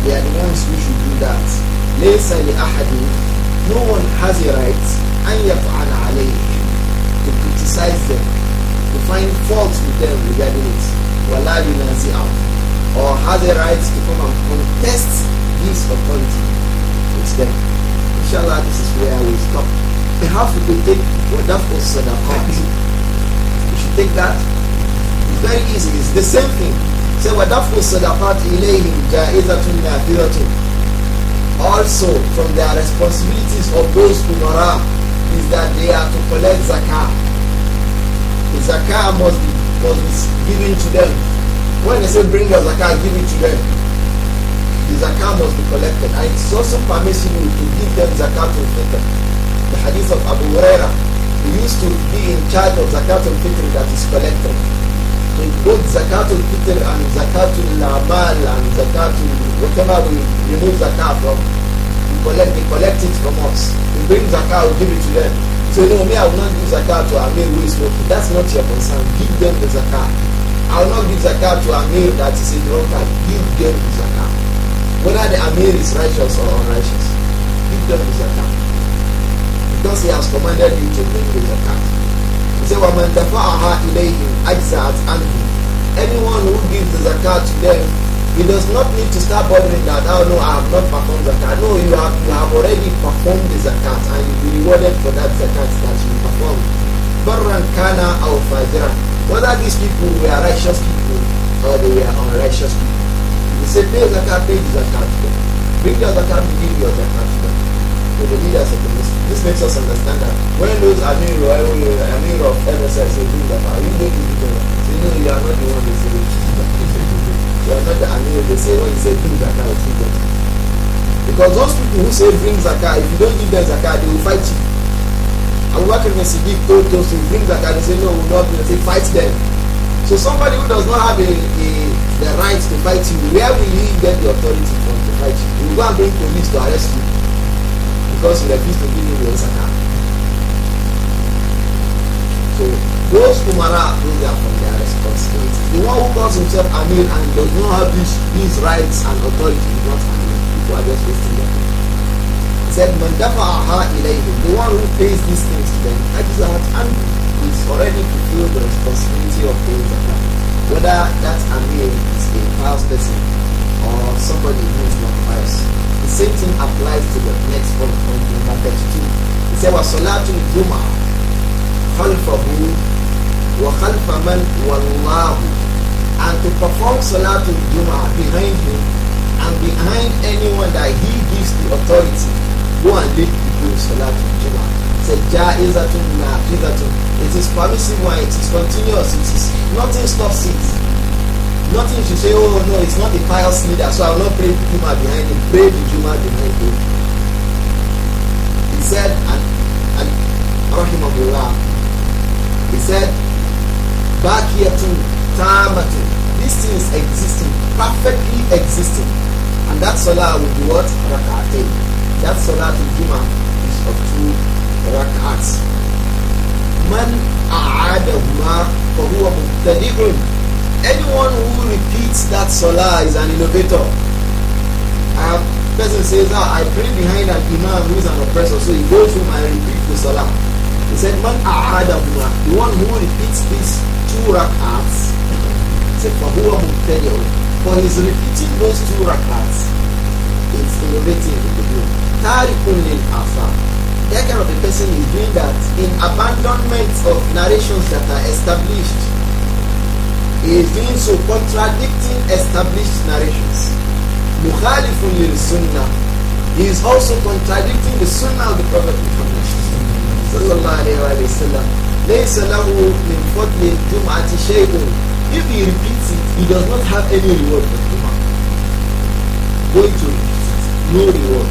They are the ones who should do that. ليس لأحد, no one has a right أن يطعن عليهم, to criticize them, to find fault with them regarding it, ولا ينازعهم, or has a right to come and contest this authority with them. Inshallah, this is where we stop. Perhaps we could take wadafu sadaqat. We should take that. It's very easy. It's the same thing. Say wadafu sadaqat ilayhim jaizatun nafiratun. Also, from their responsibilities of those umara is that they are to collect zakah. The zakah must be given to them. When they say bring your zakah, give it to them. The zakah must be collected, and it's also permissible to give them zakatul fitr. The hadith of Abu-Rauf, he used to be in charge of zakatul fitr that is collected. So both zakatul fitr and zakatul amal and zakatul whatever we remove zakah from, they collect it from us. We bring zakah, we give it to them. So no, me, I will not give zakah to Amir who is smoking. That's not your concern. Give them the zakah. I will not give zakah to Amir that is a drunkard. Give them the zakah. Whether the Amir is righteous or unrighteous, give them the zakah. Because he has commanded you to bring the zakah. He said, وَمَنْ دَفَعَهَا إِلَيْهِمْ أَجْزَعَتْ عَنْهُ. Anyone who gives the zakah to them, he does not need to start bothering that, oh no, I have not performed zakah. No, you have already performed the zakat, and you will be rewarded for that zakat that you performed. بَرًّا كَانَ أَوْ فَاجِرًا. Whether these people were righteous people or they were unrighteous people. He said, pay zakat, pay the zakat to them. Bring your zakat, give your zakat to them. So the leaders of the Muslims. This makes us understand that when those Amir of MSI say bring zakat, you don't give them. Say no, you are not the one they say. You are not the Amir. They say when you say bring zakat, you give them. Because those people who say bring zakat, if you don't give them zakat, they will fight you. And what can Siddiq told those to bring zakat, they say no, we will not. They say fight them. So somebody who does not have the right to fight you, where will he get the authority from to fight you? He will go and bring police to arrest you because you refuse to give him your zakat. So those umara, those are from their responsibility. The one who calls himself Amir and does not have these rights and authority is not Amir. People are just wasting their time. He said, "Man dafa'aha ilayhim." The one who pays these things to them, ajza'at anhu, is already fulfilled the responsibility of paying zakat. Whether that Amir is a pious person or somebody who is not pious. The same thing applies to the next point, number 32. He said, وَصَلَاتُ الْجُمْعَةِ خَلْفَهُ وَخَلْفَ مَنْ وَاللَّهُ. And to perform Salatul Jum'ah behind him and behind anyone that he gives the authority, go and lead people Salatul Jum'ah. Said Jaizatun Nafidatun. It is permissible and it is continuous. It is nothing stops it. Nothing to say, oh no, it's not a pious leader, so I will not pray the Jum'ah behind him. Pray the Jum'ah behind him. He said, and Rahimahullah, he said, Baqiyatun Tamatun. This thing is existing, perfectly existing. And that salah will be what? Rak'atayn. That salah to Jum'ah is of 2 rak'ats. Man a'adahuma fahuwa mubtadi'un. Anyone who repeats that salah is an innovator. A person says, I pray behind an imam who is an oppressor, so he goes home and repeats the salah. He said, Man a'adahuma, the one who repeats these 2 rak'ats, he said, fahuwa mubtadi'un. For his repeating those 2 rak'ats, it's innovating in the group. Tarikun lil afar. That kind of a person is doing that in abandonment of narrations that are established. He is doing so contradicting established narrations. Mukhalifun lil sunnah. He is also contradicting the sunnah of the Prophet Muhammad sallallahu alayhi wa sallam. Laysa lahu min fadli al-jum'ati shay'un. If he repeats it, he does not have any reward for Jum'ah. Going to repeat it, no reward,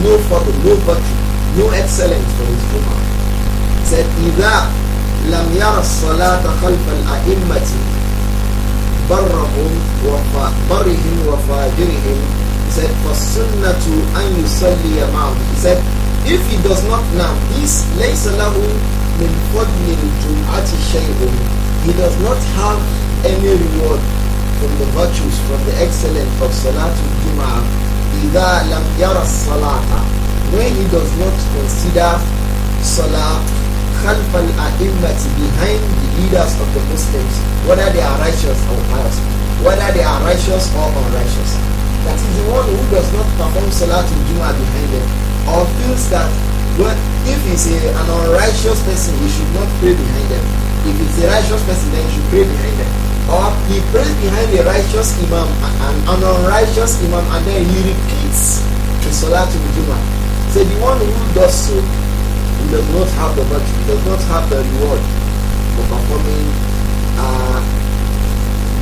no fadl, no virtue, no excellence for his Jum'ah. He said, إِذَا لَمْ يَرَ الصَّلَاةَ خَلْفَ الْأَئِمَّةِ بَرِّهِمْ وَفَاجِرِهِمْ. He said, فَالسُّنَّةُ أَنْ يُصَلِّيَ مَعَهُ. He said, if he does not now, this لَيْسَ لَهُ مِنْ فَضْلِ الْجُمْعَةِ شَيْءٌ. He does not have any reward from the virtues, from the excellence of Salatul Jum'ah إِذَا لَمْ يَرَ الصَّلَاةَ, when he does not consider salah خَلْفَ الْأَئِمَّةِ, behind the leaders of the Muslims, whether they are righteous or pious, whether they are righteous or unrighteous. That is the one who does not perform Salatul Jumu'ah behind them, or feels that, well, if he's an unrighteous person, he should not pray behind them. If it's a righteous person, then he should pray behind them. Or he prays behind a righteous imam and an unrighteous imam, and then he repeats the Salatul Jumu'ah. So the one who does so, he does not have the virtue, he does not have the reward for performing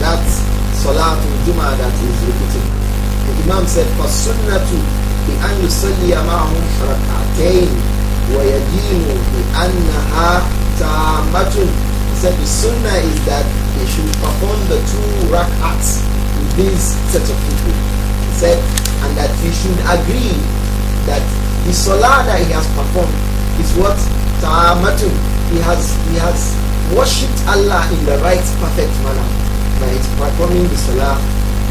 that Salatul Jumu'ah that is repeated. The Imam said, فَالسُنَّةُ بِأَنْ يُصَلِّيَ مَعَهُمْ رَكْعَتَيْنِ وَيَدِينُ بِأَنَّهَا تَامَّةٌ. He said the Sunnah is that they should perform the 2 rak'ats with this set of people. He said, and that we should agree that the Salah that he has performed is what? Ta'amatun. He has worshipped Allah in the right, perfect manner by performing the Salah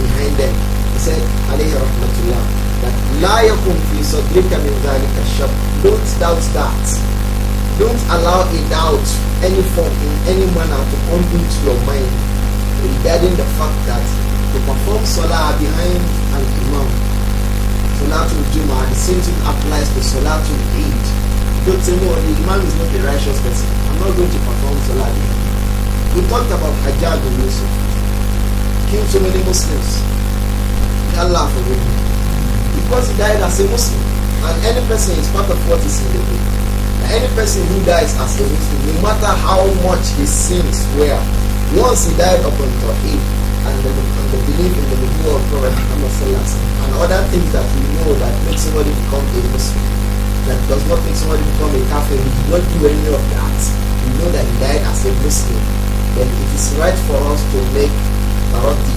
behind them. He said, alayhi rahmatullah, that la yakun fi sadrika min dhalika shak. Don't doubt that. Don't allow a doubt, any form, in any manner, to come into your mind regarding the fact that to perform salah behind an imam, Salatul Jumu'ah, the same thing applies to Salatul Eid. Don't say, no, the imam is not a righteous person, I'm not going to perform salah behind him. We talked about Hajjaj bin Yusuf. Killed so many Muslims. Allah forgive him. Because he died as a Muslim. And any person is part of what is in the book. Any person who dies as a Muslim, no matter how much his sins were, once he died upon Tawheed and the belief in the Nubuwwah of Prophet Muhammad sallallahu alaihi wasallam and other things that we know that make somebody become a Muslim, that does not make somebody become a kafir, he did not do any of that. We know that he died as a Muslim. Then it is right for us to make taraddi,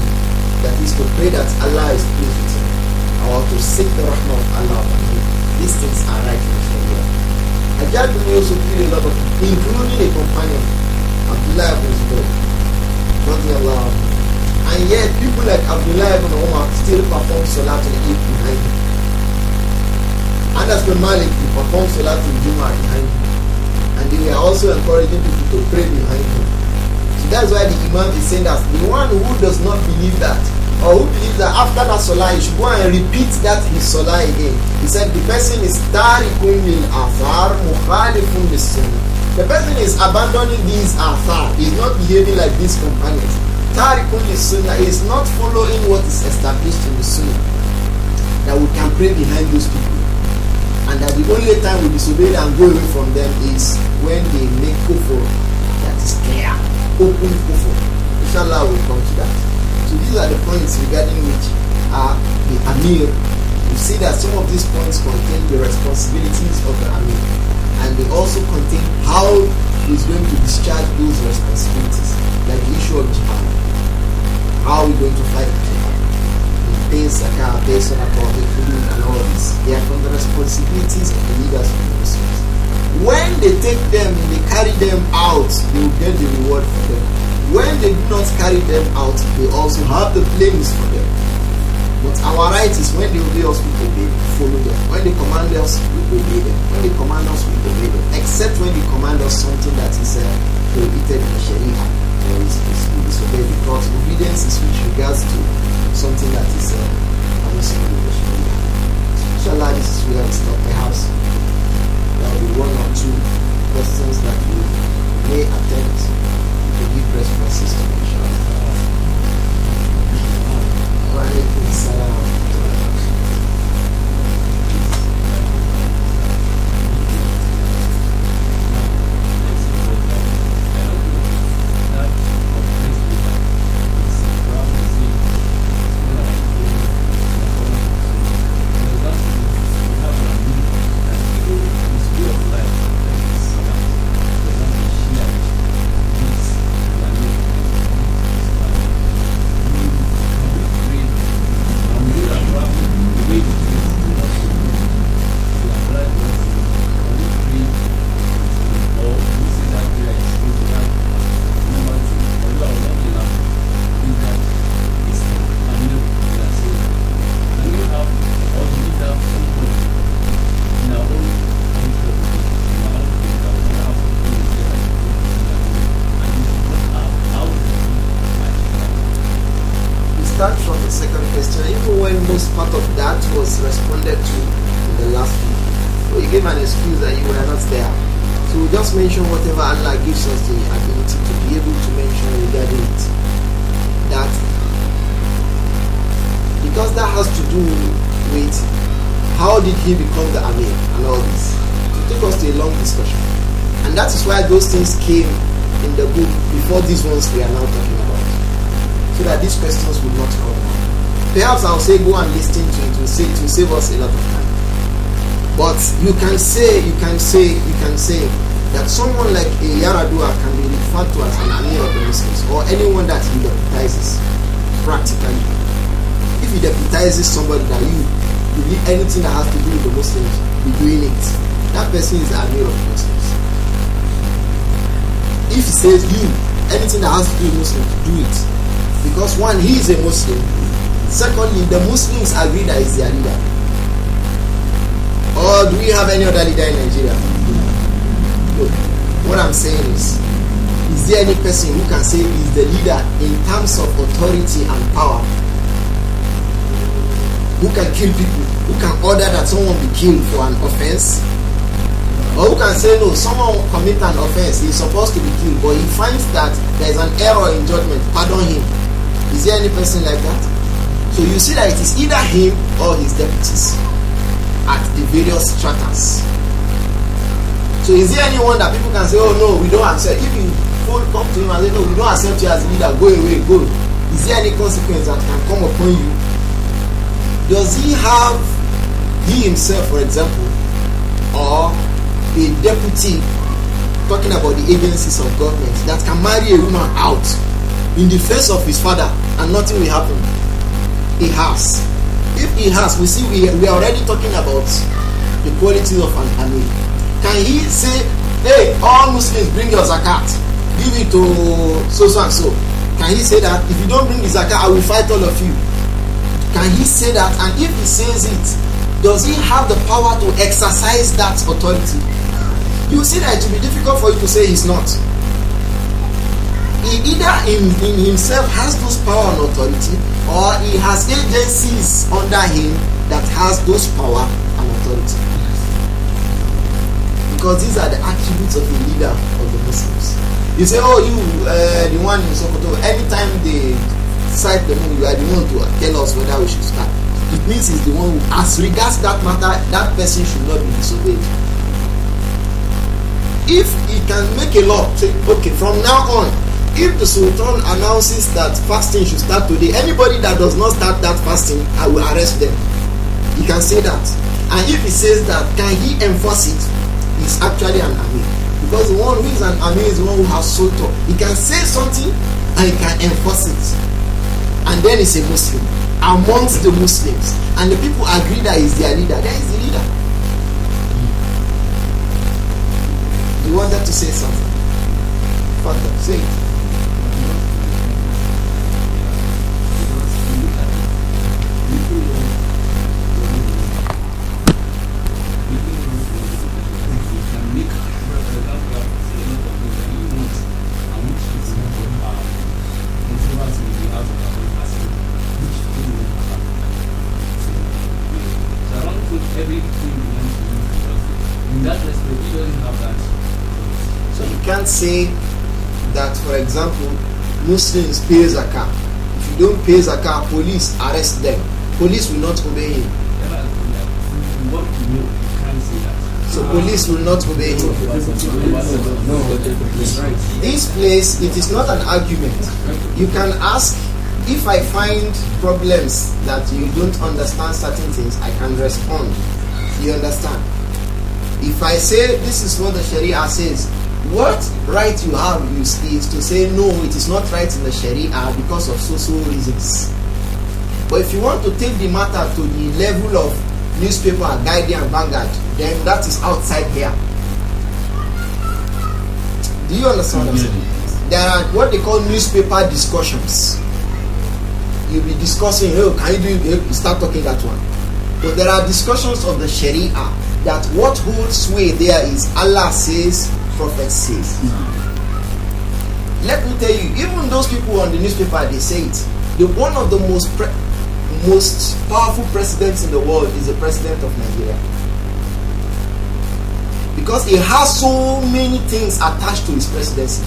that is to pray that Allah is pleased with him, or to seek the rahmah of Allah upon him. These things are right in the Sharia. Hajjaj bin Yusuf killed a lot of people, including a companion, Abdullah ibn Zubayr, radiallahu anhu. And yet people like Abdullah ibn Umar still perform Salatul Eid behind him. Anas bin Malik, he performed Salatul Jumu'ah behind him. And they were also encouraging people to pray behind him. So that's why the Imam is saying that the one who does not believe that, or who believes that after that Salah, he should go and repeat that his Salah again. He said the person is tarikun lil athar mukhalifun lis sunnah. The person is abandoning these athar. He is not behaving like these companions. Tarikun lis sunnah is not following what is established in the sunnah, that we can pray behind those people, and that the only time we disobey and go away from them is when they make kufr that is clear, open kufr. Inshallah we'll come to that. So these are the points regarding which the Amir, you see that some of these points contain the responsibilities of the Amir, and they also contain how he is going to discharge those responsibilities, like the issue of jihad. How are we going to fight jihad? Pay zakah, pay sadaqah, and all of this. They are from the responsibilities of the leaders of the Muslims. When they take them and they carry them out, they will get the reward for them. When they do not carry them out, they also have the blames for them. But our right is when they obey us, we obey, follow them. When they command us, we obey them. When they command us, we obey them. Except when they command us something that is prohibited in the Sharia, or is disobeyed, because obedience is with regards to something that is permissible in the Sharia. Inshallah, this is where we stop. Perhaps there will be 1 or 2 questions that we may attempt to give responses to, inshallah. Wa alaikum salam. first part of that was responded to in the last week. So you gave an excuse that you were not there. So we'll just mention whatever Allah gives us the ability to be able to mention regarding it. That, because that has to do with how did he become the Amir and all this. It took us to a long discussion. And that is why those things came in the book before these ones we are now talking about. So that these questions will not come. Perhaps I'll say go and listen to it. It will save us a lot of time. But you can say that someone like a Yaradua can be referred to as an Amir of the Muslims, or anyone that he deputizes practically. If he deputizes somebody that you believe anything that has to do with the Muslims, be doing it, that person is the Amir of the Muslims. If he says you, anything that has to do with Muslims, do it. Because one, he is a Muslim. Secondly, the Muslims agree that he's their leader. Or do we have any other leader in Nigeria? No. What I'm saying is there any person who can say he's the leader in terms of authority and power? Who can kill people? Who can order that someone be killed for an offense? Or who can say no, someone commit an offense, he's supposed to be killed, but he finds that there's an error in judgment, pardon him. Is there any person like that? So you see that it is either him or his deputies at the various stratas. So is there anyone that people can say, oh no, we don't accept? If you come to him and say, no, we don't accept you as a leader, go away, go. Is there any consequence that can come upon you? Does he have, he himself, for example, or a deputy, talking about the agencies of government, that can marry a woman out in the face of his father and nothing will happen? He has. If he has, we see we are already talking about the quality of an Amir. Can he say, hey, all Muslims bring your zakat, give it to so and so? Can he say that? If you don't bring the zakat, I will fight all of you. Can he say that? And if he says it, does he have the power to exercise that authority? You see that it will be difficult for you to say he's not. He either in himself has those power and authority, or he has agencies under him that has those power and authority. Because these are the attributes of the leader of the Muslims. You say, oh, you, the one in Sokoto, anytime they cite the movie, you are the one to tell us whether we should start. It means he's the one who, as regards that matter, that person should not be disobeyed. If he can make a law, say, okay, from now on, if the Sultan announces that fasting should start today, anybody that does not start that fasting, I will arrest them. He can say that. And if he says that, can he enforce it? He's actually an Amir. Because the one who is an Amir is the one who has Sultan. He can say something and he can enforce it. And then he's a Muslim amongst the Muslims. And the people agree that he's their leader. That is the leader. You wanted to say something? Father, say it. Say that, for example, Muslims pay zakah. If you don't pay zakah, police arrest them. Police will not obey him. So police will not obey him. This place, it is not an argument. You can ask. If I find problems that you don't understand certain things, I can respond. You understand? If I say this is what the Sharia says, what right you have is to say no, it is not right in the Sharia because of social reasons. But if you want to take the matter to the level of newspaper, Guardian, Vanguard, then that is outside here. Do you understand what I'm saying? There are what they call newspaper discussions. You'll be discussing, oh, can you do it? You start talking that one. But there are discussions of the Sharia that what holds sway there is Allah says, Prophet says. Let me tell you, even those people on the newspaper, they say it. One of the most powerful president in the world is the president of Nigeria. Because he has so many things attached to his presidency.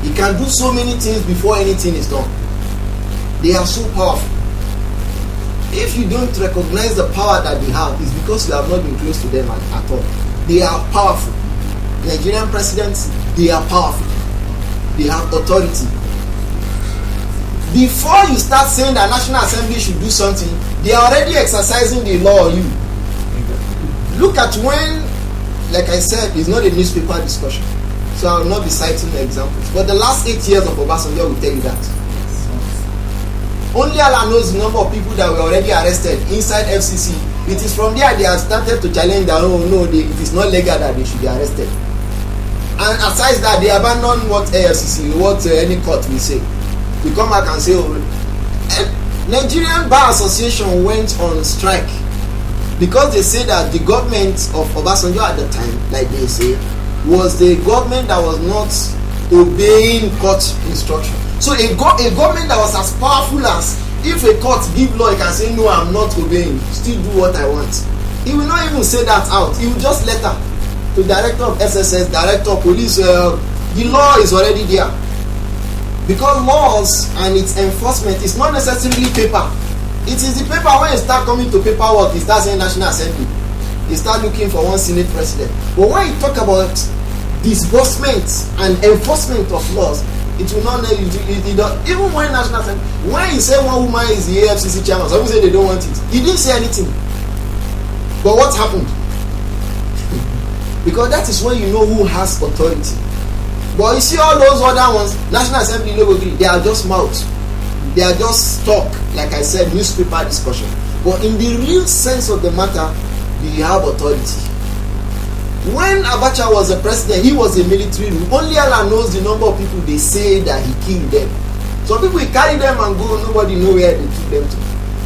He can do so many things before anything is done. They are so powerful. If you don't recognize the power that they have, it's because you have not been close to them at all. They are powerful. Nigerian presidents, they are powerful. They have authority. Before you start saying that National Assembly should do something, they are already exercising the law on you. Look at when, like I said, it's not a newspaper discussion, so I will not be citing examples. But the last 8 years of Obasanjo will tell you that. Only Allah knows the number of people that were already arrested inside FCC. It is from there they have started to challenge that, oh no, it is not legal that they should be arrested. And aside that, they abandon what AFCC, what any court will say. We come back and say, oh, Nigerian Bar Association went on strike because they say that the government of Obasanjo at the time, like they say, was the government that was not obeying court instruction. So a government that was as powerful as, if a court give law, he can say, no, I'm not obeying, still do what I want. He will not even say that out. He will just letter to director of SSS, director of police. The law is already there. Because laws and its enforcement is not necessarily paper. It is the paper. When you start coming to paperwork, you start saying National Assembly, you start looking for one Senate president. But when you talk about disbursement and enforcement of laws, it will not know. Even when National Assembly, when you say one woman is the AFCC chairman, some people say they don't want it. He didn't say anything. But what happened? Because that is when you know who has authority. But you see all those other ones, National Assembly, no agree. They are just mouths. They are just talk, like I said, newspaper discussion. But in the real sense of the matter, they have authority. When Abacha was a president, he was a military rule. Only Allah knows the number of people they say that he killed them. Some people carry them and go, nobody knows where they took them to.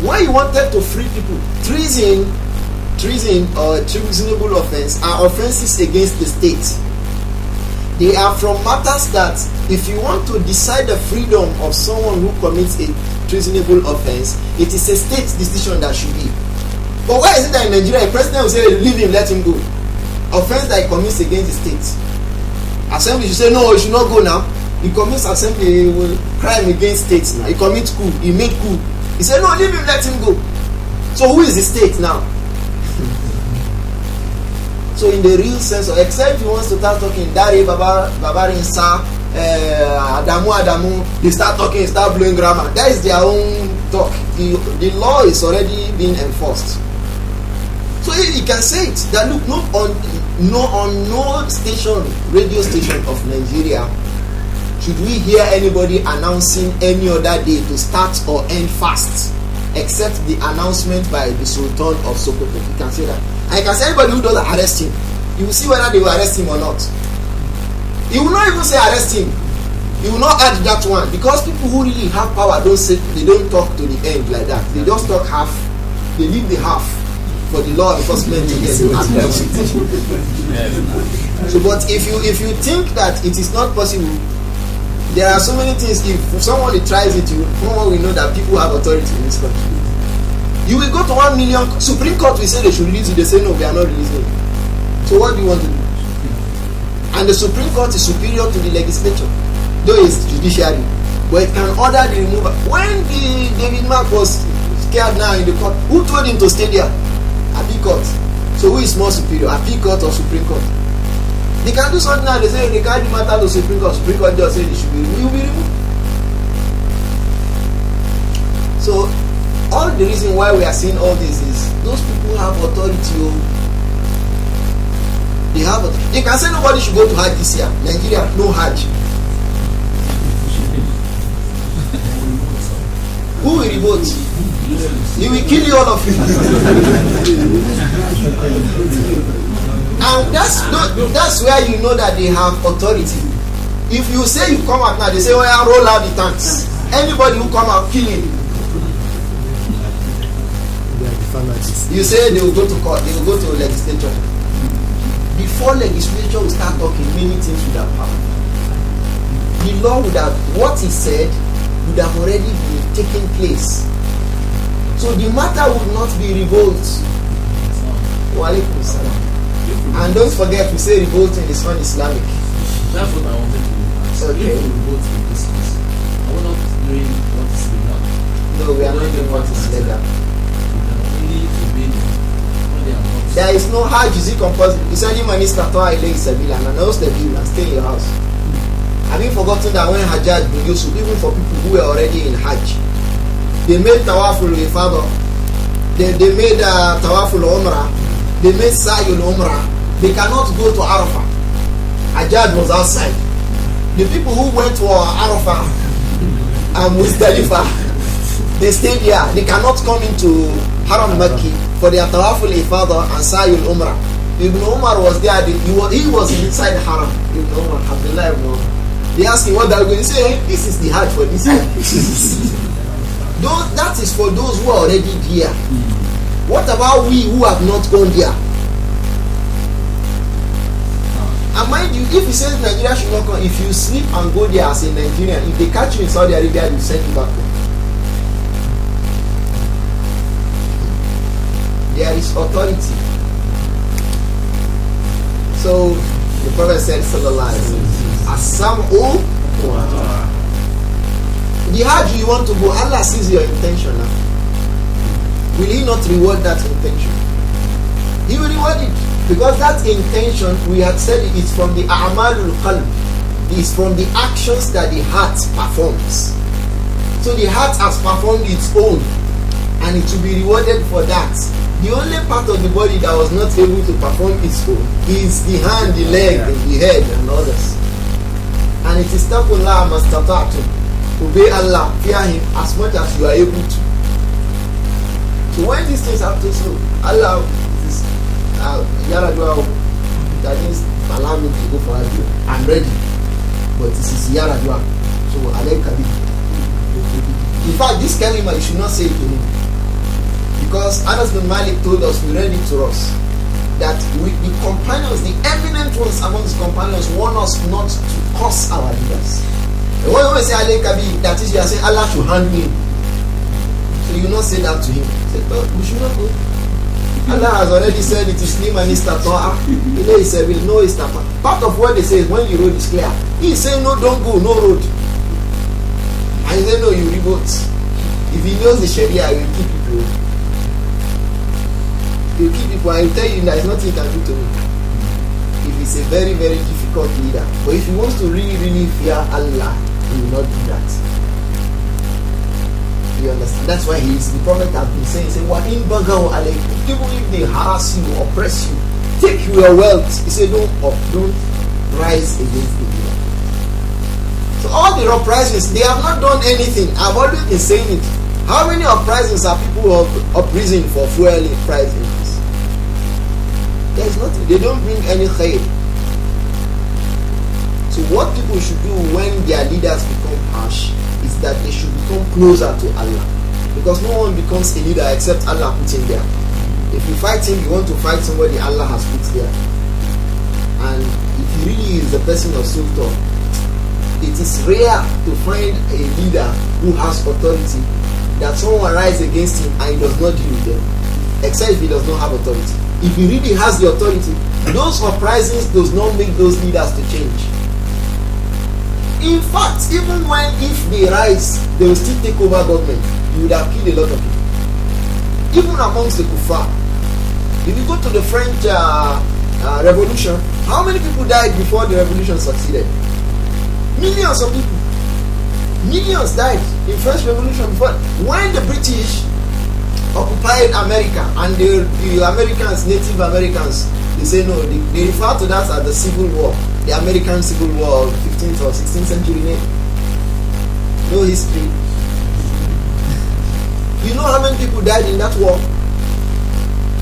When he wanted to free people, treason or treasonable offense are offenses against the state. They are from matters that, if you want to decide the freedom of someone who commits a treasonable offense, it is a state decision that should be. But why is it that in Nigeria, a president will say, leave him, let him go? Offense that he commits against the state. Assembly should say, no, he should not go now. He commits assembly crime against states now. He commits coup. He made coup. He said, no, leave him, let him go. So who is the state now? So in the real sense, except he wants to start talking, Dari, Babarin, Sa, Adamu, they start talking, start blowing grammar. That is their own talk. The law is already being enforced. So he can say it, that look, on no station, radio station of Nigeria, should we hear anybody announcing any other day to start or end fast, except the announcement by the Sultan of Sokoto. You can say that. And you can say anybody who doesn't arrest him, you will see whether they will arrest him or not. He will not even say arrest him. He will not add that one, because people who really have power don't talk to the end like that. They just talk half. They leave the half for the law enforcement to get to act. So, but if you think that it is not possible, there are so many things. If someone tries it, someone will know that people have authority in this country. You will go to 1 million. Supreme Court will say they should release it. They say no, we are not releasing it. So what do you want to do? And the Supreme Court is superior to the legislature, though it's judiciary, but it can order the removal. When David Mark was scared now in the court, who told him to stay there? Appeal Court. So who is more superior, Appeal Court or Supreme Court? They can do something now. They say they can't matter to Supreme Court. Supreme Court just say they should be removed. You will be removed. So all the reason why we are seeing all this is those people have authority. They have authority. They can say nobody should go to Hajj this year. Nigeria, no Hajj. Who will revolt? He will kill you, all of you. And that's where you know that they have authority. If you say you come out now, they say, oh yeah, roll out the tanks. Anybody who come out, kill him. You say they will go to court, they will go to legislature. Before legislature will start talking, many things would have happened. The law would have, what he said would have already been taking place. So the matter would not be revolt. Wa alaikum salam. And don't forget, we say revolting is non-Islamic. That's what I wanted to ask. Okay. If we revolt in this case, are we not doing what is legal? No, we are not doing what is legal. We can only obey them when they are not. There is no Hajj, is it compulsory? It's only minister to Ilay Sabila and announce the bill and stay in your house. Have you forgotten that when Hajjaj bin Yusuf, even for people who were already in Hajj, they made Tawaful Ifada, they made Tawaful Umrah, they made Sa'yul Umrah. They cannot go to Arafah. Hajjaj was outside. The people who went to Arafah and Muzdalifah, they stayed there. They cannot come into Haram Makki for their Tawaful Ifada and Sa'yul Umrah. Ibn Umar was there. He was inside the Haram. Ibn Umar, Abdullah ibn Umar. They asked him what they are going to say. Hey, this is the Hajj for this year. That is for those who are already there. What about we who have not gone there? And mind you, if you say Nigeria should not come, if you sleep and go there as a Nigerian, if they catch you in Saudi Arabia, they send you back home. There is authority. So the Prophet said, sallallahu alaihi wasallam, as-sam'u wa ta'a. The Hajj you want to go, Allah sees your intention now. Will He not reward that intention? He will reward it. Because that intention, we had said it is from the a'malul qalb. It is from the actions that the heart performs. So the heart has performed its own, and it will be rewarded for that. The only part of the body that was not able to perform its own is the hand, the leg, the head, and others. And it is taqullah mastata'tum. Obey Allah, fear Him as much as you are able to. So when these things happen, so Allah is Yaradua, that means allow me to go for Hajj. I'm ready, but this is Yaradua. So Alaykabi. In fact, this kalima you should not say it to him, because Anas bin Malik told us, we read it to us, that with the companions, the eminent ones among his companions, warn us not to curse our leaders. And when we say Alaykabi, that is, you are saying Allah should hand me. So you not say that to him. Say, no, we should not go. Allah has already said it is liman istata'a ilayhi sabil, no istata'a. Part of what they say is when the road is clear. He is saying no, don't go, no road. And he said no, you revolt. If he knows the Sharia, he will keep people. He will keep people and he will tell you there is nothing he can do to me. If he's a very, very difficult leader. But if he wants to really, really fear Allah, he will not do that. You understand? That's why the Prophet has been saying, "Wa in bagaw alaykum." Even if they harass you, oppress you, take your wealth. He said, don't rise against the leader. So all the uprisings, they have not done anything. I've always been saying it. How many uprisings are people up prison for fuel prices? There is nothing. They don't bring any khair. So what people should do when their leaders become harsh is that they should become closer to Allah, because no one becomes a leader except Allah put him there. If you fight him, you want to fight somebody Allah has put there. And if he really is the person of sultan, it is rare to find a leader who has authority that someone rise against him and he does not deal with them, except if he does not have authority. If he really has the authority, those uprisings does not make those leaders to change. In fact, even if they rise, they will still take over government. You would have killed a lot of people. Even amongst the kuffar. If you go to the French Revolution, how many people died before the revolution succeeded? Millions of people. Millions died in French Revolution before. When the British occupied America, and the Americans, Native Americans, they say no, they refer to that as the Civil War. The American Civil War of 15th or 16th century. No history. You know how many people died in that war?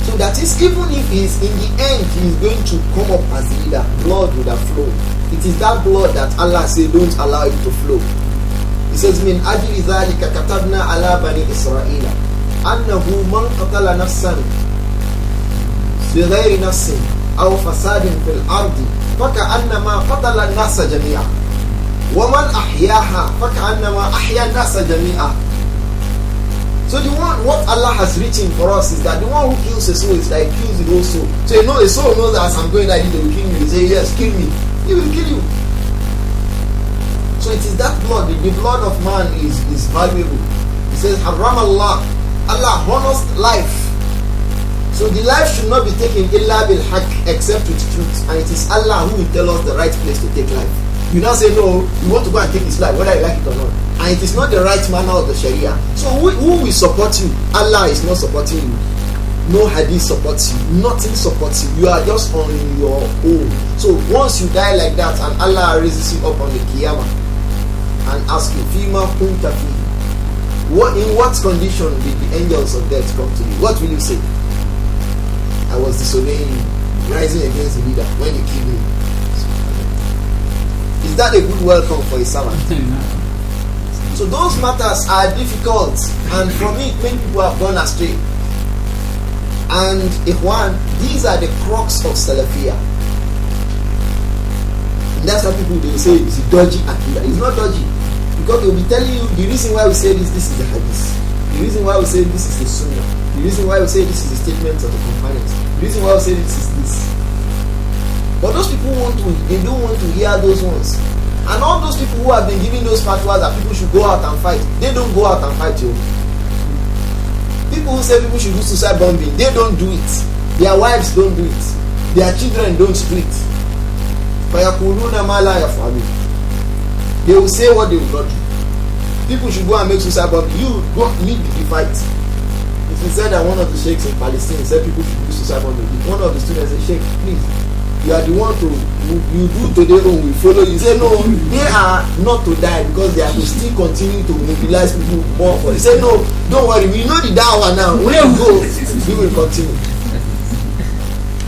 So that is, even if he's in the end he is going to come up as the leader, blood would have flown. It is that blood that Allah said don't allow it to flow. He says, Min ajli dhalika katabna ala bani Israel annahu man qatala nafsan bighayri nafsin aw fasadin fil ardi فكأنما قتل الناس جميعا ومن أحياها فكأنما أحيا الناس جميعا. So So the one, what Allah has written for us is that the one who kills a soul is like kills the whole soul. So you know, a soul knows that as I'm going like this, they will kill me. They say, yes, kill me. He will kill you. So it is that blood, the blood of man is valuable. He says, Haram Allah. Allah honors life. So the life should not be taken illa bil haq, except with truth. And it is Allah who will tell us the right place to take life. You now say, no, you want to go and take his life, whether you like it or not. And it is not the right manner of the Sharia. So who will support you? Allah is not supporting you. No hadith supports you. Nothing supports you. You are just on your own. So once you die like that and Allah raises you up on the Qiyamah and asks you, Fima kunta fi, in what condition did the angels of death come to you? What will you say? I was disobeying you, rising against the leader when you killed me. Is that a good welcome for a servant? So those matters are difficult, and from it many people have gone astray. And Ikhwan, these are the crux of Salafiyah. And that's how people, they will say it's a dodgy akida. It's not dodgy, because they will be telling you the reason why we say this is the hadith. The reason why we say this is the sunnah. The reason why we say this is the statement of the companions. The reason why we say this is this. But those people they don't want to hear those ones. And all those people who have been giving those fatwas that people should go out and fight, they don't go out and fight you. People who say people should do suicide bombing, they don't do it. Their wives don't do it. Their children don't do it. They will say what they will not do. People should go and make suicide bombing. You go lead the fight. If he said that one of the sheikhs in Palestine said people should do suicide bombing, one of the students said, Sheikh, please, you are the one you do today when we follow you. Say no, they are not to die because they are to still continue to mobilize people more. He said no, don't worry, we know the dawah now. When you go, we will continue.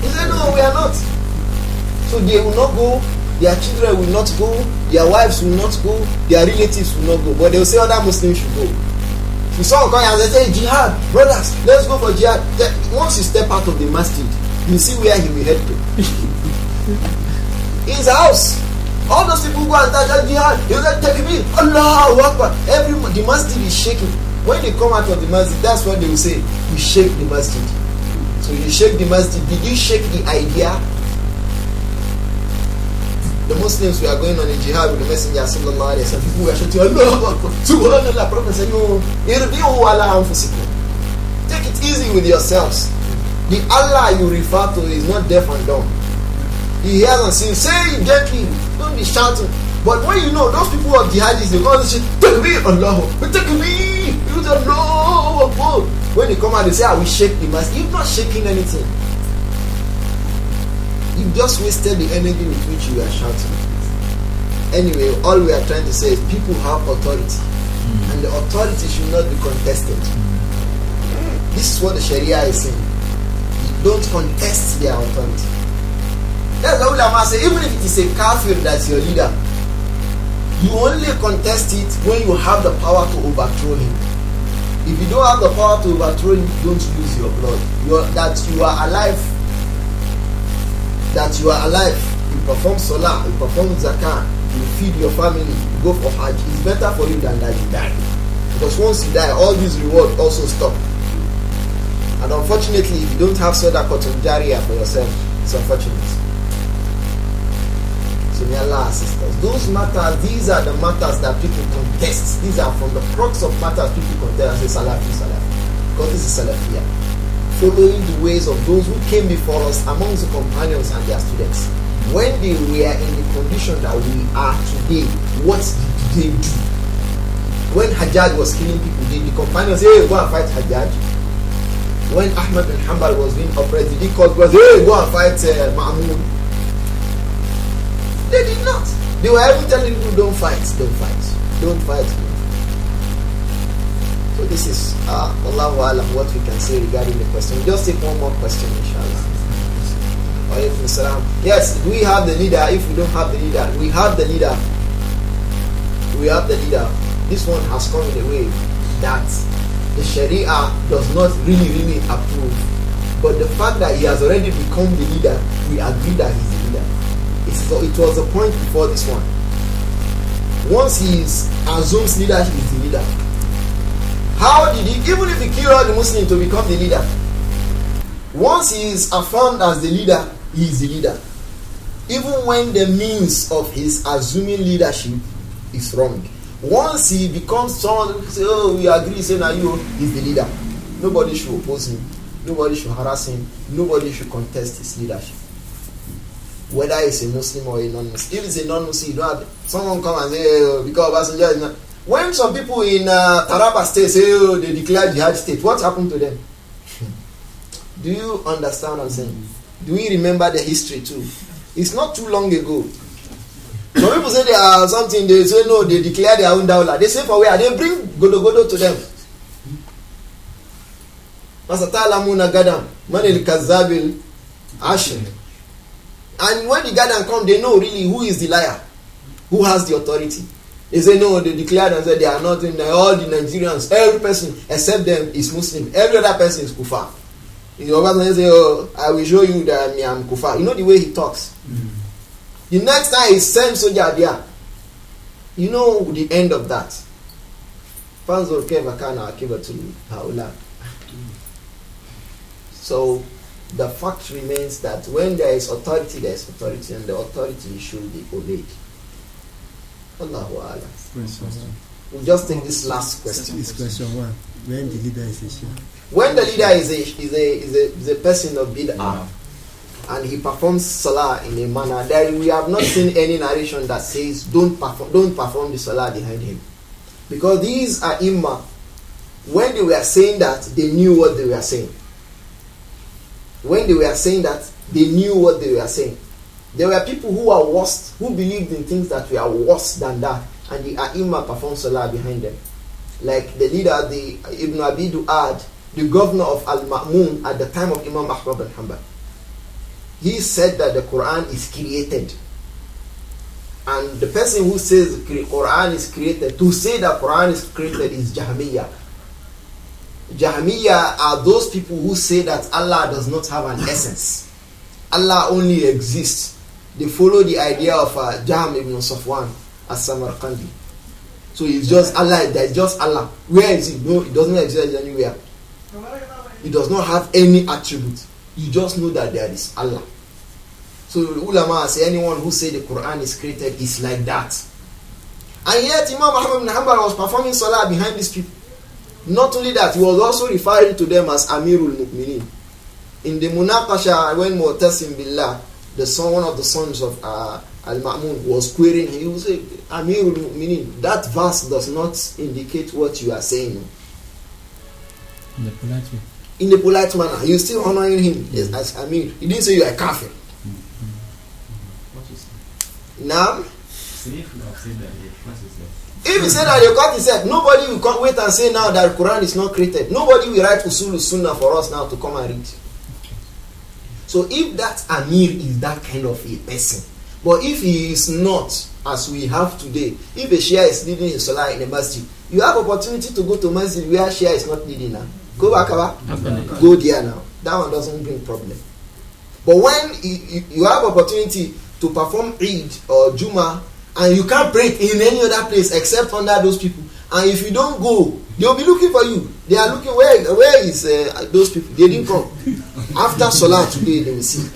He said no, we are not. So they will not go, their children will not go, their wives will not go, their relatives will not go, but they will say other Muslims should go. If you saw a and they say jihad, brothers, let's go for jihad. Once you step out of the masjid, you see where he will head to. His house. All those people go and start jihad. You say take me, Allahu Akbar. The masjid is shaking. When they come out of the masjid, that's what they will say. You shake the masjid. So you shake the masjid. Did you shake the idea? The Muslims were going on a jihad with the Messenger sallallahu alaihi wasallam. People were shouting, Allahu Akbar. Subhanallah. Prophet said, no. Take it easy with yourselves. The Allah you refer to is not deaf and dumb. He hears and sees. Say it gently. Don't be shouting. But when you know those people of jihadists, they go and say, take me, Allah, take me. You don't know. When they come out, they say, I will shake the mask. You've not shaking anything. You've just wasted the energy with which you are shouting. Anyway, all we are trying to say is people have authority. And the authority should not be contested. This is what the Sharia is saying. Don't contest their authority. That's the ulama say, even if it is a kafir that's your leader, you only contest it when you have the power to overthrow him. If you don't have the power to overthrow him, don't use your blood. That you are alive, you perform salah, you perform zakah, you feed your family, you go for hajj. It's better for you than that you die. Because once you die, all these rewards also stop. And unfortunately, if you don't have sadaqah jariyah for yourself, it's unfortunate. So may Allah assist us. Those matters, these are the matters that people contest. These are from the crux of matters people contest and say Salafi. Because this is Salafiyah. Following the ways of those who came before us amongst the companions and their students. When they were in the condition that we are today, what did they do? When Hajjaj was killing people, did the companions say, hey, go and fight Hajjaj? When Ahmad bin Hanbal was being oppressed, did he call brothers, hey, go and fight Ma'mun? They did not. They were even telling people, don't fight. So this is Allahu Alam what we can say regarding the question. We'll just take one more question, inshallah. Yes, do we have the leader? If we don't have the leader, we have the leader. This one has come in a way that the Sharia does not really approve. But the fact that he has already become the leader, we agree that he's the leader. It was a point before this one. Once he assumes leadership, he's the leader. How did he, even if he killed all the Muslims to become the leader? Once he is affirmed as the leader, he is the leader. Even when the means of his assuming leadership is wrong. Once he becomes someone who say, oh, we agree, say now you, he's the leader. Nobody should oppose him. Nobody should harass him. Nobody should contest his leadership. Whether it's a Muslim or a non-Muslim. If it's a non-Muslim, you don't have someone come and say, oh, because Obasanjo is not. When some people in Taraba State say, oh, they declared jihad state, what happened to them? Do you understand what I'm saying? Do we remember the history too? It's not too long ago. Some people say they are something, they say no, they declare their own dawla. They say for where? They bring godo to them. Masatalamuna gadam, manil kazabil ashir. And when the Gadam come, they know really who is the liar, who has the authority. They say no, they declared and said they are not in all the Nigerians, every person except them is Muslim, every other person is Kufar. If your person say, oh, I will show you that I am Kufar. You know the way he talks. The next time he sends soldier there, you know the end of that. So the fact remains that when there is authority, and the authority should be obeyed. Allahu Alam. We'll just take this last question. This question one. When the leader is a Shia. When the leader is a person of bid'ah, and he performs salah in a manner that we have not seen any narration that says don't perform the salah behind him, because these are imma. When they were saying that, they knew what they were saying. When they were saying that, they knew what they were saying. There were people who were worse, who believed in things that were worse than that, and the ai performed salah behind them. Like the leader, the Ibn Abi Du'ad, the governor of Al-Ma'mun at the time of Imam Ahmad bin Hanbal. He said that the Quran is created. And the person who says the Quran is created, to say that Quran is created is Jahmiyyah. Jahmiyyah are those people who say that Allah does not have an essence. Allah only exists. They follow the idea of Jahm ibn Safwan as-Samarqandi. So it's just Allah, there's just Allah. Where is it? No, it doesn't exist anywhere. It does not have any attribute. You just know that there is Allah. So ulama say anyone who say the Quran is created is like that. And yet Imam Ahmad bin Hanbal was performing salah behind these people. Not only that, he was also referring to them as Amirul Mu'minin. In the Munaqasha, when Mu'tasim Billah, one of the sons of Al-Ma'mun, was querying him, he would say, Amirul Mu'minin, that verse does not indicate what you are saying. In the polite way. In the polite manner, you still honoring him as Amir. He didn't say you are a kafir. What you say? Now, So if you have said that, what you say? if he said that the court said, nobody will come wait and say now that the Quran is not created. Nobody will write Usool-u-Sunnah for us now to come and read. So if that Amir is that kind of a person, but if he is not, as we have today, if a Shia is leading a Salah in a masjid, you have opportunity to go to masjid where Shia is not leading now. Go back, go there now. That one doesn't bring problem. But when you have opportunity to perform Eid or Juma, and you can't pray in any other place except under those people, and if you don't go, they'll be looking for you. They are looking, where is those people? They didn't come. After Salah today, they will see.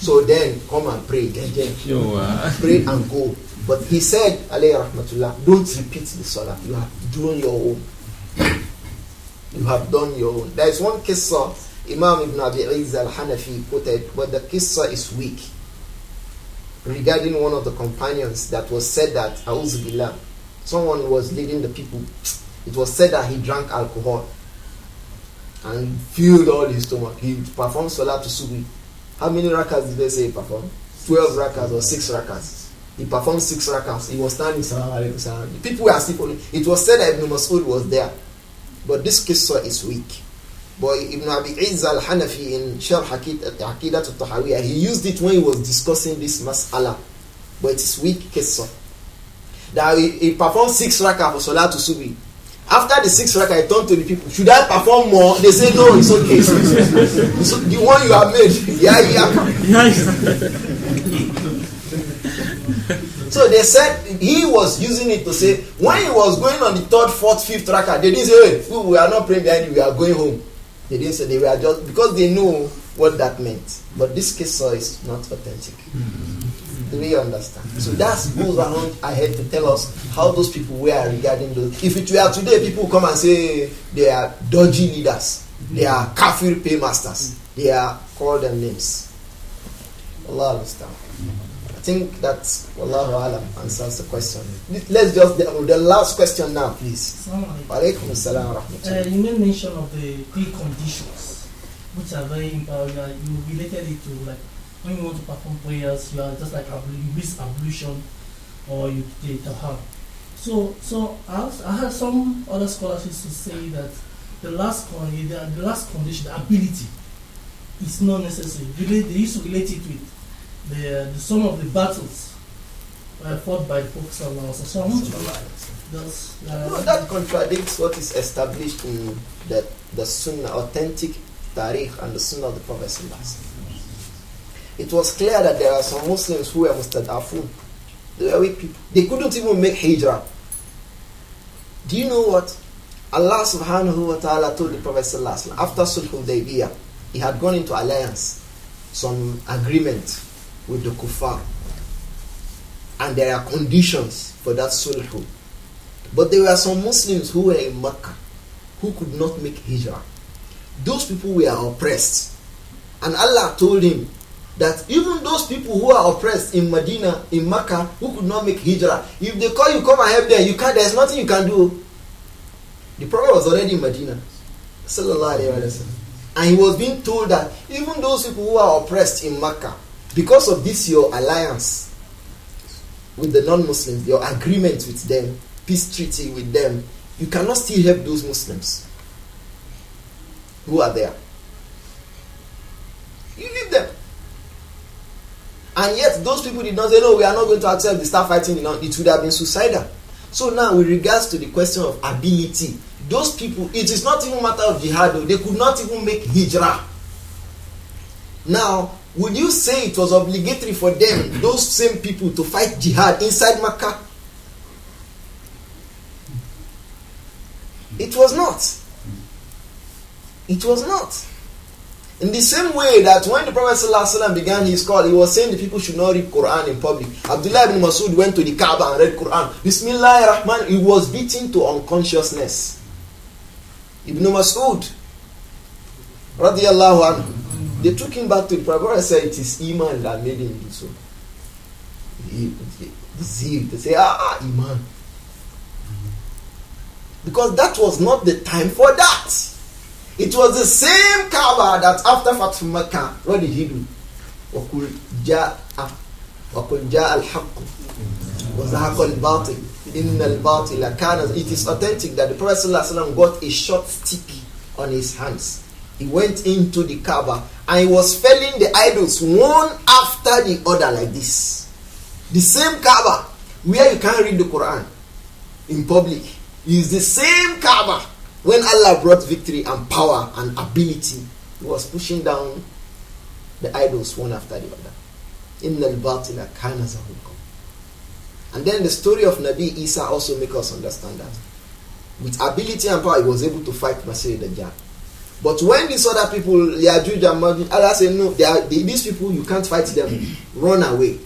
So then come and pray. Pray and go. But he said, alayhi rahmatullah, don't repeat the Salah. You have done your own. You have done your own. There is one qissa Imam Ibn Abi Izz al-Hanafi quoted, but the qissa is weak, regarding one of the companions that was said that, A'udhu Billah, someone was leading the people. It was said that he drank alcohol and filled all his stomach. He performed Salah to Subi. How many rakas did they say he performed? 12 rakas or 6 rakas. He performed 6 rakas. He was standing, Salam alaikum, salam. People were still following. It was said that Ibn Mas'ud was there. But this qissa is weak. But Ibn Abi Izz al-Hanafi in Sharh Aqidat al-Tahawiyah, he used it when he was discussing this mas'ala. But it is weak qissa. That he performed 6 rakah for Salah to Subi. After the 6 rakah, he turned to the people, should I perform more? They say, no, it's okay. So the one you have made, So they said he was using it to say, when he was going on the third, fourth, fifth rakah, they didn't say, hey, we are not praying behind you, we are going home. They didn't say, they were just, because they know what that meant. But this case is not authentic. Do we understand? So that goes around ahead to tell us how those people were regarding those. If it were today, people come and say they are dodgy leaders, they are kafir paymasters, they are call them names. Allah understand. I think that Wallahu Alam answers the question. Let's just the last question now, please. Walaikum assalam wa rahmatullah. You made mention of the three conditions, which are very important. You related it to like when you want to perform prayers, you are just like you miss ablution or you take tahar. So I heard some other scholars used to say that the last condition, the ability, is not necessary. They used to relate it with the some of the battles fought by the Prophet. That contradicts what is established in the Sunnah, authentic Tariq and the Sunnah of the Prophet. It was clear that there are some Muslims who were mustadafun. They were weak people. They couldn't even make hijrah. Do you know what? Allah subhanahu wa ta'ala told the Prophet after Sulh Hudaybiyah, he had gone into alliance, some agreement with the kuffar. And there are conditions for that sulh. But there were some Muslims who were in Mecca who could not make hijrah. Those people were oppressed. And Allah told him that even those people who are oppressed in Medina, in Mecca, who could not make hijrah, if they call you, come and help them, you can't, there's nothing you can do. The Prophet was already in Medina. Sallallahu Alaihi Wasallam. And he was being told that even those people who are oppressed in Mecca, because of this your alliance with the non-Muslims, your agreement with them, peace treaty with them, you cannot still help those Muslims who are there. You leave them. And yet those people did not say, no, we are not going to accept the start fighting. It would have been suicidal. So now with regards to the question of ability, those people, it is not even a matter of jihad, they could not even make hijrah. Now, would you say it was obligatory for them, those same people, to fight jihad inside Makkah? It was not. It was not. In the same way that when the Prophet ﷺ began his call, he was saying the people should not read Quran in public. Abdullah ibn Masud went to the Kaaba and read Quran. Bismillahir Rahman, he was beaten to unconsciousness. Ibn Masud, radiyallahu anhu, they took him back to the Prophet and said it is Iman that made him do so. The zeal, they say, Iman. Because that was not the time for that. It was the same Kaaba that after Fathu Makkah, what did he do? وَقُلْ جَاءَ الْحَقُّ وَزَهَقَ الْبَاطِلِ إِنَّ الْبَاطِلَ كَانَ. It is authentic that the Prophet ﷺ got a short stick on his hands. He went into the Kaaba and he was felling the idols one after the other like this. The same Kaaba where you can't read the Quran in public is the same Kaaba. When Allah brought victory and power and ability, He was pushing down the idols one after the other. Inna al-batila kana zahuqa. And then the story of Nabi Isa also makes us understand that. With ability and power, he was able to fight Masih Dajjal. But when these other people, Yajuj and Majuj, Allah said, no, these people, you can't fight them. Run away.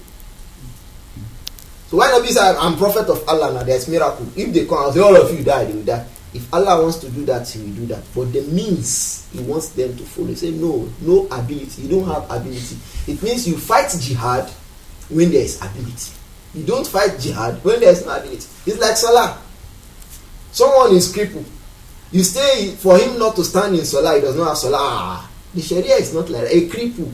So when Nabi said, I'm prophet of Allah, now there's miracle. If they come and say, all of you die, they will die. If Allah wants to do that, He will do that. But the means He wants them to follow. He said, no ability. You don't have ability. It means you fight jihad when there is ability. You don't fight jihad when there is no ability. It's like Salah. Someone is crippled. You stay for him not to stand in Salah, he does not have Salah. The Sharia is not like that. A cripple.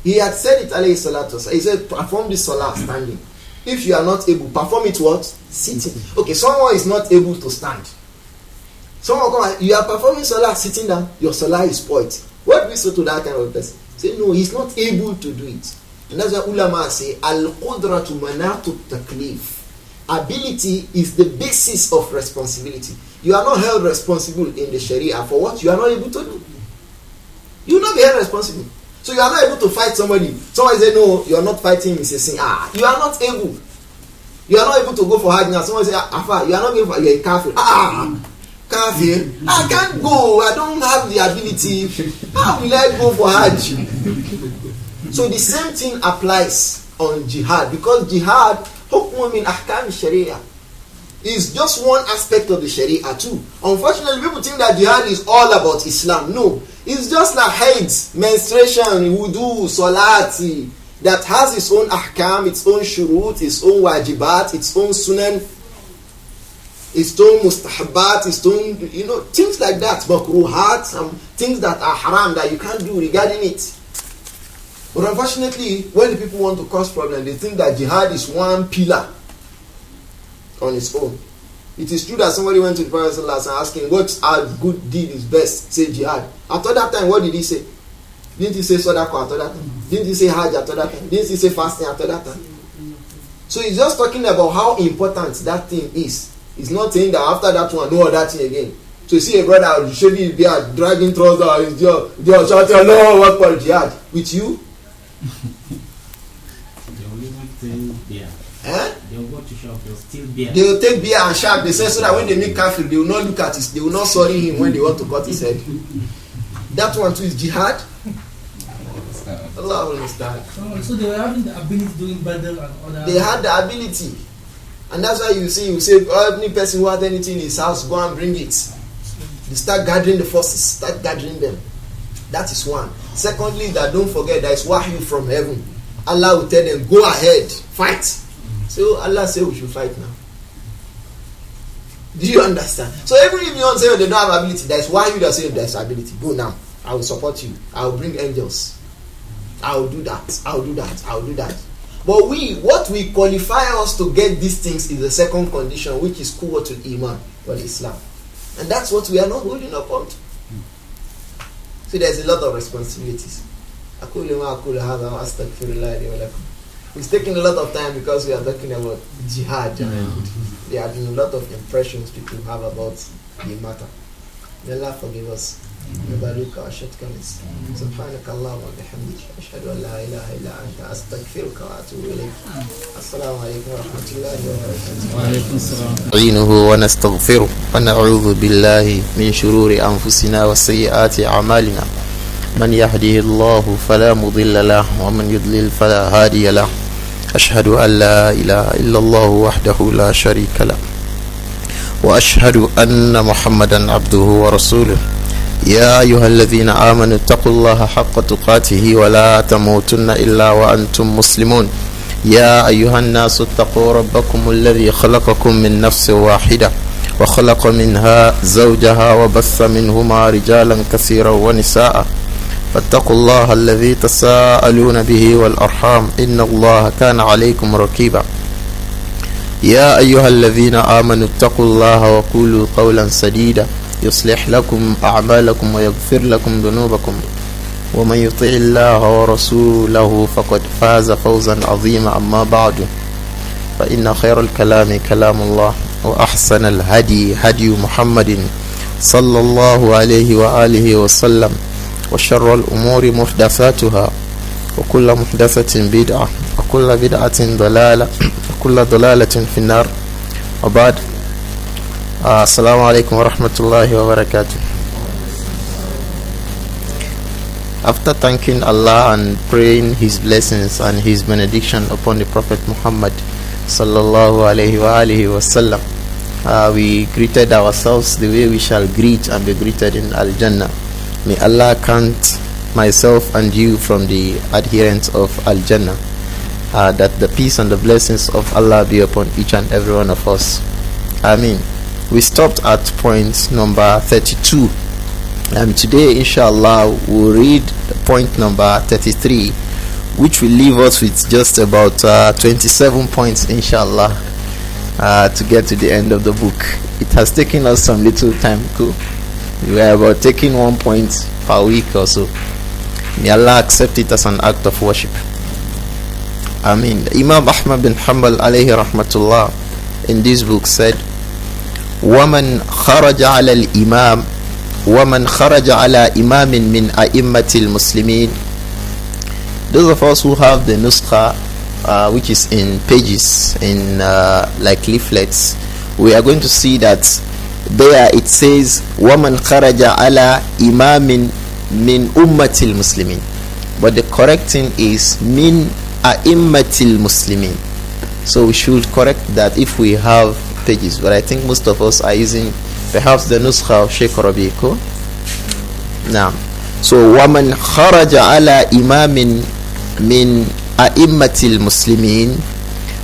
He had said it, alayhi salatu wasalam. He said, perform this Salah standing. If you are not able, perform it what? Sitting. Okay, someone is not able to stand. Someone come and you are performing Salah sitting down, your Salah is spoiled. What do we say to that kind of person? Say, no, he's not able to do it. And that's why ulama say, al-qudratu manatu taklif. Ability is the basis of responsibility. You are not held responsible in the Sharia for what you are not able to do. You will not be held responsible. So you are not able to fight somebody. Somebody say, no, you are not fighting, it's a sin. You are not able. You are not able to go for Hajj now. Someone say, Afa, you are not going for, you're a kafir. Kafir? I can't go. I don't have the ability. How will I go for Hajj? So the same thing applies on jihad, because jihad, hukmun min ahkam sharia, is just one aspect of the sharia too. Unfortunately, people think that jihad is all about Islam. No, it's just like hajj, menstruation, wudu, salati, that has its own ahkam, its own shurut, its own wajibat, its own sunan, its own mustahabat, its own, things like that, makruhat, things that are haram that you can't do regarding it. But unfortunately, when the people want to cause problems, they think that jihad is one pillar on its own. It is true that somebody went to the Prophet and asked him, what good deed is best? Say jihad. At that time, what did he say? Didn't he say sadaqah at that time? Didn't he say hajj at that time? Didn't he say fasting at that time? So he's just talking about how important that thing is. He's not saying that after that one, no other thing again. So you see a brother shaving his beard, dragging trousers, they're shouting, Allah Akbar, jihad. With you? They will even take beer. They will go to shop, they'll steal beer. They will take beer and sharp. They say so that when they make kafir, they will not look at it. They will not sorry him when they want to cut his head. That one too is jihad. Allah will understand. So they were having the ability doing better and other. They had the ability. And that's why you say, any person who has anything in his house, go and bring it. They start gathering the forces, start gathering them. That is one. Secondly, that don't forget there is wahyu from heaven. Allah will tell them, go ahead, fight. So Allah said we should fight now. Do you understand? So even if you don't say they don't have ability, there is wahyu that says there is ability. Go now. I will support you. I will bring angels. I will do that. I will do that. I will do that. But what we qualify us to get these things is the second condition, which is quwwatul iman or Islam. And that's what we are not holding up on to. So there's a lot of responsibilities. It's taking a lot of time because we are talking about jihad, and there are a lot of impressions people have about the matter. May Allah forgive us. نبارك وأشهدكمس سبحانك اللهم وبحمدك أشهد أن لا إله إلا أنت أستغفرك وأتوب إليك السلام عليكم ورحمة الله وبركاته. وعليكم السلام. نستعينه ونستغفره ونعوذ بالله من شرور أنفسنا وسيئات أعمالنا من يهده الله فلا مضل له ومن يضلل فلا هادي له أشهد أن لا إله إلا الله وحده لا شريك له وأشهد أن محمدا عبده ورسوله يا أيها الذين آمنوا اتقوا الله حق تقاته ولا تموتن إلا وأنتم مسلمون يا أيها الناس اتقوا ربكم الذي خلقكم من نفس واحدة وخلق منها زوجها وبث منهما رجالا كثيرا ونساء فاتقوا الله الذي تساءلون به والأرحام إن الله كان عليكم رقيبا يا أيها الذين آمنوا اتقوا الله وقولوا قولا سديدا يصلح لكم أعمالكم ويغفر لكم ذنوبكم ومن يطع الله ورسوله فقد فاز فوزا عظيما أما بعد فإن خير الكلام كلام الله وأحسن الهدي هدي محمد صلى الله عليه وآله وسلم وشر الأمور محدثاتها وكل محدثة بدعة وكل بدعة ضلالة وكل ضلالة في النار وبعد Assalamu alaikum wa rahmatullahi wa barakatuh. After thanking Allah and praying His blessings and His benediction upon the Prophet Muhammad sallallahu alaihi wa alihi wasallam, we greeted ourselves the way we shall greet and be greeted in Al-Jannah. May Allah count myself and you from the adherents of Al-Jannah. That the peace and the blessings of Allah be upon each and every one of us. Ameen. We stopped at point number 32, and today inshallah we'll read point number 33, which will leave us with just about 27 points inshallah to get to the end of the book. It has taken us some little time. We are about taking 1 point per week or so. May Allah accept it as an act of worship. Ameen. Imam Ahmad bin Hanbal alayhi rahmatullah in this book said, ومن خرج على الإمام ومن خرج على إمام من أئمة المسلمين. Those of us who have the nuskha which is in pages, in like leaflets, we are going to see that there it says وَمَنْ خَرَجَ عَلَى إِمَامٍ مِنْ أُمَّةِ الْمُسْلِمِينَ, but the correct thing is مِنْ أَئِمَّةِ الْمُسْلِمِينَ. So we should correct that if we have pages, but I think most of us are using perhaps the nuskha of Shaykh Rabi'ko. Now, so وَمَنْ خَرَجَ عَلَى إِمَامٍ مِنْ أَئِمَّةِ الْمُسْلِمِينَ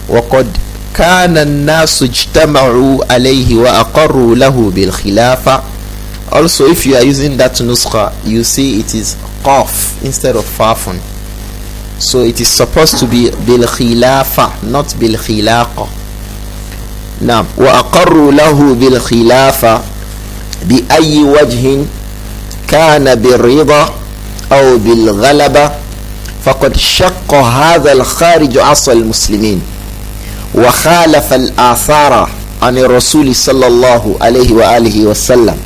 وَقَدْ كَانَ النَّاسُ اجْتَمَعُوا عَلَيْهِ وَأَقَرُّوا لَهُ بِالْخِلَافَةِ. Also, if you are using that nuskha, you see it is qaf instead of fafun. So it is supposed to be بالخلافة, not بالخلاقة. نعم. وأقروا له بالخلافة بأي وجه كان بالرضا أو بالغلبة فقد شق هذا الخارج عصى المسلمين وخالف الآثار عن الرسول صلى الله عليه وآله وسلم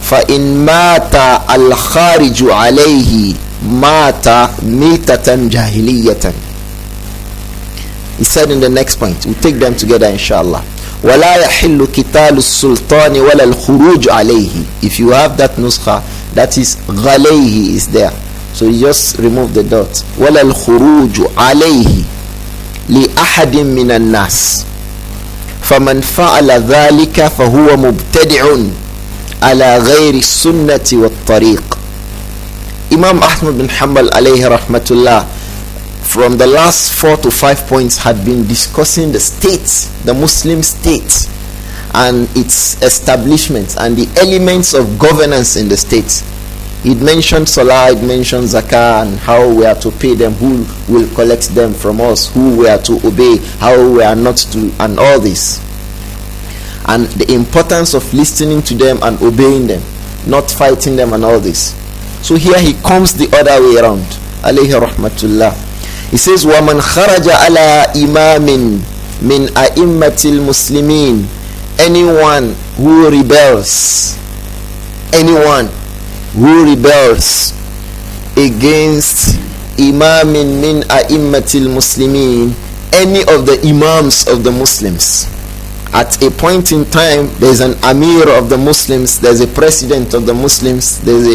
فإن مات الخارج عليه مات ميتة جاهلية. He said in the next point, we'll take them together inshallah. ولا يحل قتال السلطان ولا الخروج عليه. If you have that nuskha, that is غَلَيْهِ is there, so you just remove the dot. ولا الخروج عليه لأحد من الناس فمن فعل ذلك فهو مبتدع على غير السنة والطريق. Imam Ahmad bin Hanbal alayhi rahmatullah, from the last 4 to 5 points, had been discussing the state, the Muslim state, and its establishment and the elements of governance in the state. It mentioned Salah, it mentioned Zakah, and how we are to pay them, who will collect them from us, who we are to obey, how we are not to, and all this. And the importance of listening to them and obeying them, not fighting them and all this. So here he comes the other way around. Alayhi rahmatullah. He says, وَمَنْ خَرَجَ عَلَى إِمَامٍ مِنْ أَئِمَّةِ الْمُسْلِمِينَ. Anyone who rebels, against imamin min a'immatil muslimin, any of the imams of the Muslims. At a point in time, there is an Amir of the Muslims, there's a president of the Muslims, there's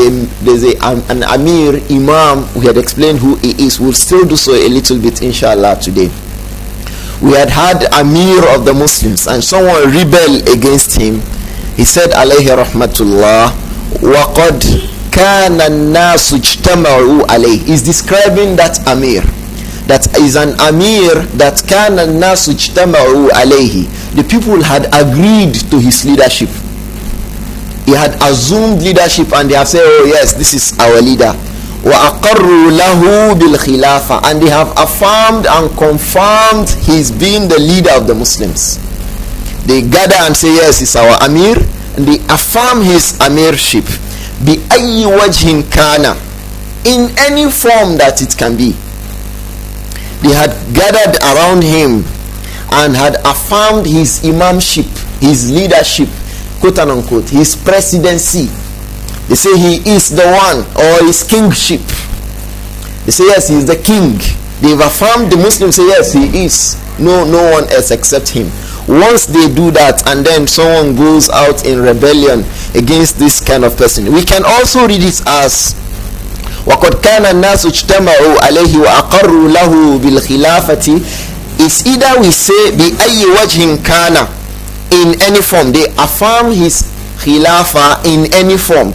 an Amir, Imam. We had explained who he is. We'll still do so a little bit inshallah today. We had Amir of the Muslims and someone rebelled against him. He said alayhi rahmatullah وَقَدْ كَانَ النَّاسُ اجْتَمَعُوا عَلَيْهِ. He's describing that Amir. That is an Amir that كَانَ النَّاسُ اجْتَمَعُوا عَلَيْهِ. The people had agreed to his leadership. He had assumed leadership and they have said, oh yes, this is our leader. وَأَقَرُّوا لَهُ بِالْخِلَافَةِ. And they have affirmed and confirmed his being the leader of the Muslims. They gather and say, yes, it's our Amir, and they affirm his Amirship. بِأَيِّ وَجْهٍ كَانَ. In any form that it can be. They had gathered around him and had affirmed his imamship, his leadership, quote and unquote, his presidency. They say he is the one, or his kingship. They say yes, he is the king. They've affirmed, the Muslims say yes, he is. No one else except him. Once they do that and then someone goes out in rebellion against this kind of person, we can also read it as وَقَدْ كَانَ النَّاسُ اجْتَمَعُوا عَلَيْهِ وَأَقَرُّوا لَهُ بِالْخِلَافَةِ. It's either we say بِأَيِّ وَجْهٍ كَانَ, in any form. They affirm his khilafah in any form.